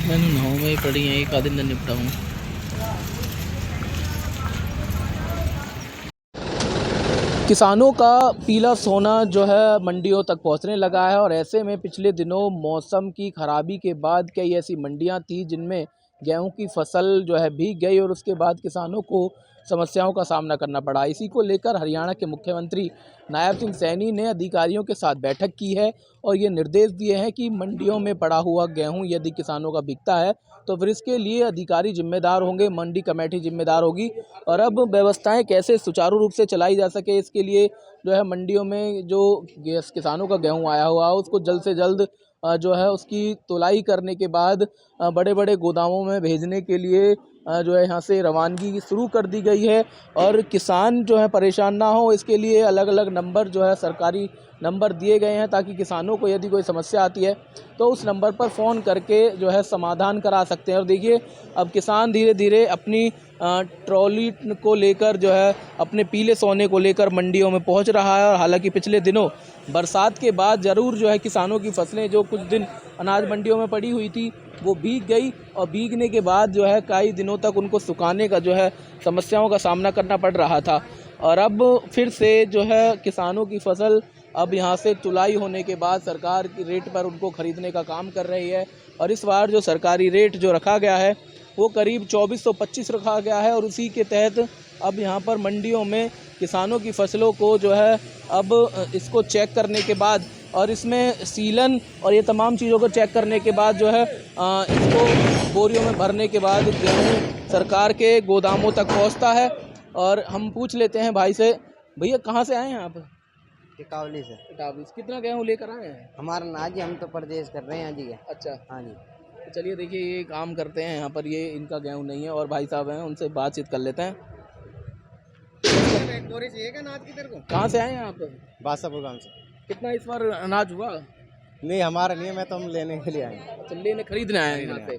मैंने नहाऊ में ही पड़ी है, एक आधे दिन निपटाऊँ। किसानों का पीला सोना जो है मंडियों तक पहुंचने लगा है और ऐसे में पिछले दिनों मौसम की खराबी के बाद कई ऐसी मंडियां थी जिनमें गेहूं की फसल जो है भीग गई और उसके बाद किसानों को समस्याओं का सामना करना पड़ा। इसी को लेकर हरियाणा के मुख्यमंत्री नायब सिंह सैनी ने अधिकारियों के साथ बैठक की है और ये निर्देश दिए हैं कि मंडियों में पड़ा हुआ गेहूं यदि किसानों का बिकता है तो फिर इसके लिए अधिकारी जिम्मेदार होंगे, मंडी कमेटी जिम्मेदार होगी और अब व्यवस्थाएं कैसे सुचारू रूप से चलाई जा सके इसके लिए जो है मंडियों में जो किसानों का गेहूं आया हुआ है उसको जल्द से जल्द जो है उसकी तुलाई करने के बाद बड़े बड़े गोदामों में भेजने के लिए जो है यहाँ से रवानगी शुरू कर दी गई है और किसान जो है परेशान ना हो इसके लिए अलग अलग नंबर जो है सरकारी नंबर दिए गए हैं ताकि किसानों को यदि कोई समस्या आती है तो उस नंबर पर फ़ोन करके जो है समाधान करा सकते हैं। और देखिए अब किसान धीरे धीरे अपनी ट्रॉली को लेकर जो है अपने पीले सोने को लेकर मंडियों में पहुंच रहा है और हालांकि पिछले दिनों बरसात के बाद ज़रूर जो है किसानों की फसलें जो कुछ दिन अनाज मंडियों में पड़ी हुई थी वो भीग गई और भीगने के बाद जो है कई दिनों तक उनको सुखाने का जो है समस्याओं का सामना करना पड़ रहा था और अब फिर से जो है किसानों की फसल अब यहाँ से तुलाई होने के बाद सरकार की रेट पर उनको ख़रीदने का काम कर रही है और इस बार जो सरकारी रेट जो रखा गया है वो करीब 2425 रखा गया है और उसी के तहत अब यहाँ पर मंडियों में किसानों की फसलों को जो है अब इसको चेक करने के बाद और इसमें सीलन और ये तमाम चीज़ों को चेक करने के बाद जो है इसको बोरियों में भरने के बाद गेहूँ सरकार के गोदामों तक पहुँचता है। और हम पूछ लेते हैं भाई से, भैया कहाँ से आए हैं आप? टिकावली से। टिकावली से कितना गेहूँ लेकर आए हैं? हमारा ना जी, हम तो परदेश कर रहे हैं जी। अच्छा, हाँ जी। तो चलिए देखिए ये काम करते हैं यहाँ पर, ये इनका गेहूँ नहीं है और भाई साहब हैं उनसे बातचीत कर लेते हैं। बोरी चाहिए क्या अनाज की तेरे को? कहाँ से आए हैं आप? बादशाहपुर गाँव से। कितना इस बार अनाज हुआ? नहीं हमारा नहीं है, मैं तो हम लेने के लिए आए हैं। अच्छा, लेने खरीदने आए हैं यहाँ पे,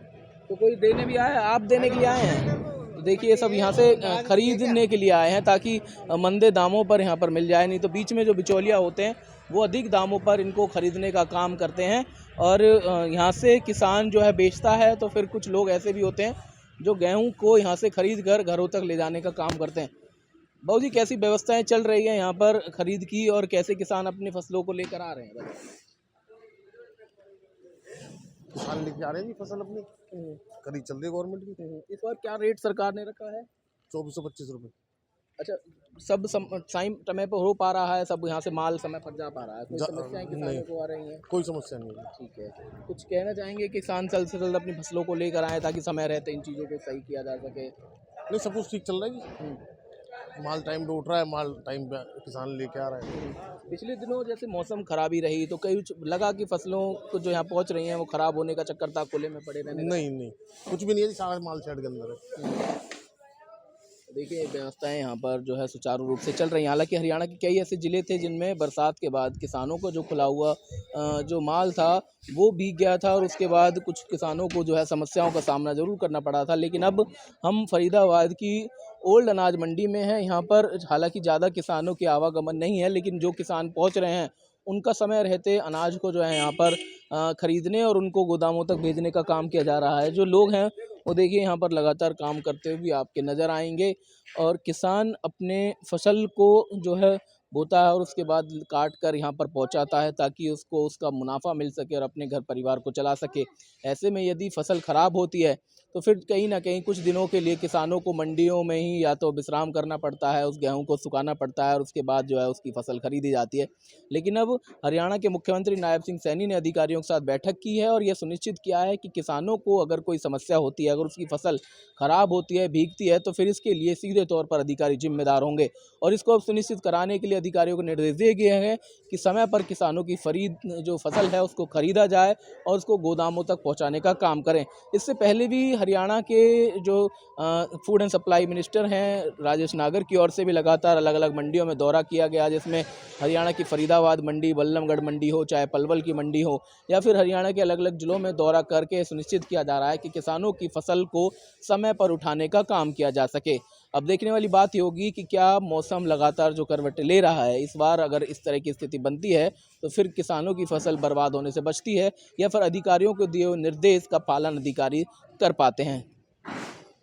तो कोई देने भी आया? आप देने के लिए आए हैं? तो देखिए सब यहाँ से खरीदने के लिए आए हैं ताकि मंदे दामों पर यहाँ पर मिल जाए, नहीं तो बीच में जो बिचौलिया होते हैं वो अधिक दामों पर इनको खरीदने का काम करते हैं और यहाँ से किसान जो है बेचता है तो फिर कुछ लोग ऐसे भी होते हैं जो गेहूं को यहाँ से खरीद कर घरों तक ले जाने का काम करते हैं। बाबू जी कैसी व्यवस्थाएं चल रही हैं यहाँ पर खरीद की और कैसे किसान अपनी फसलों को लेकर आ रहे हैं? किसान लेके आ रहे हैं जी फसल अपनी, खरीद चल रही है गवर्नमेंट की। इस बार क्या रेट सरकार ने रखा है? 2425 रुपये। अच्छा, सब समय पर हो पा रहा है, सब यहाँ से माल समय पर जा पा रहा है, कोई समस्याएं किसानों को आ रही हैं? कोई समस्या नहीं है। ठीक है, कुछ कहना चाहेंगे किसान जल्द से जल्द अपनी फसलों को लेकर आए ताकि समय रहते इन चीज़ों को सही किया जा सके? नहीं सब कुछ ठीक चल रहा है जी, माल टाइम पे उठ रहा है, माल टाइम पे किसान लेके आ रहा है। पिछले दिनों जैसे मौसम खराबी रही तो कई लगा कि फसलों को जो यहाँ पहुँच रही हैं वो खराब होने का चक्कर था, खुले में पड़े रहने का। नहीं कुछ भी नहीं है जी, सारा माल शेड के अंदर है। देखिए व्यवस्थाएं यहाँ पर जो है सुचारू रूप से चल रही हैं। हालांकि हरियाणा के कई ऐसे ज़िले थे जिनमें बरसात के बाद किसानों को जो खुला हुआ जो माल था वो भीग गया था और उसके बाद कुछ किसानों को जो है समस्याओं का सामना ज़रूर करना पड़ा था। लेकिन अब हम फरीदाबाद की ओल्ड अनाज मंडी में हैं। यहाँ पर हालांकि ज़्यादा किसानों की आवागमन नहीं है, लेकिन जो किसान पहुँच रहे हैं उनका समय रहते अनाज को जो है यहाँ पर ख़रीदने और उनको गोदामों तक भेजने का काम किया जा रहा है। जो लोग हैं वो देखिए यहाँ पर लगातार काम करते हुए आपके नज़र आएंगे और किसान अपने फसल को जो है बोता है और उसके बाद काट कर यहाँ पर पहुँचाता है ताकि उसको उसका मुनाफा मिल सके और अपने घर परिवार को चला सके। ऐसे में यदि फसल खराब होती है तो फिर कहीं न कहीं कुछ दिनों के लिए किसानों को मंडियों में ही या तो विश्राम करना पड़ता है, उस गेहूँ को सुखाना पड़ता है और उसके बाद जो है उसकी फसल खरीदी जाती है। लेकिन अब हरियाणा के मुख्यमंत्री नायब सिंह सैनी ने अधिकारियों के साथ बैठक की है और ये सुनिश्चित किया है कि किसानों को अगर कोई समस्या होती है, अगर उसकी फसल खराब होती है, भीगती है, तो फिर इसके लिए सीधे तौर पर अधिकारी जिम्मेदार होंगे। और इसको अब सुनिश्चित कराने के लिए अधिकारियों को निर्देश दिए गए हैं कि समय पर किसानों की जो फसल है उसको खरीदा जाए और उसको गोदामों तक पहुंचाने का काम करें। इससे पहले भी हरियाणा के जो फूड एंड सप्लाई मिनिस्टर हैं राजेश नागर की ओर से भी लगातार अलग अलग मंडियों में दौरा किया गया, जिसमें हरियाणा की फरीदाबाद मंडी, बल्लभगढ़ मंडी हो, चाहे पलवल की मंडी हो या फिर हरियाणा के अलग अलग जिलों में दौरा करके सुनिश्चित किया जा रहा है कि किसानों की फसल को समय पर उठाने का काम किया जा सके। अब देखने वाली बात ये होगी कि क्या मौसम लगातार जो करवटें ले रहा है, इस बार अगर इस तरह की स्थिति बनती है तो फिर किसानों की फसल बर्बाद होने से बचती है या फिर अधिकारियों को दिए हुए निर्देश का पालन अधिकारी कर पाते हैं।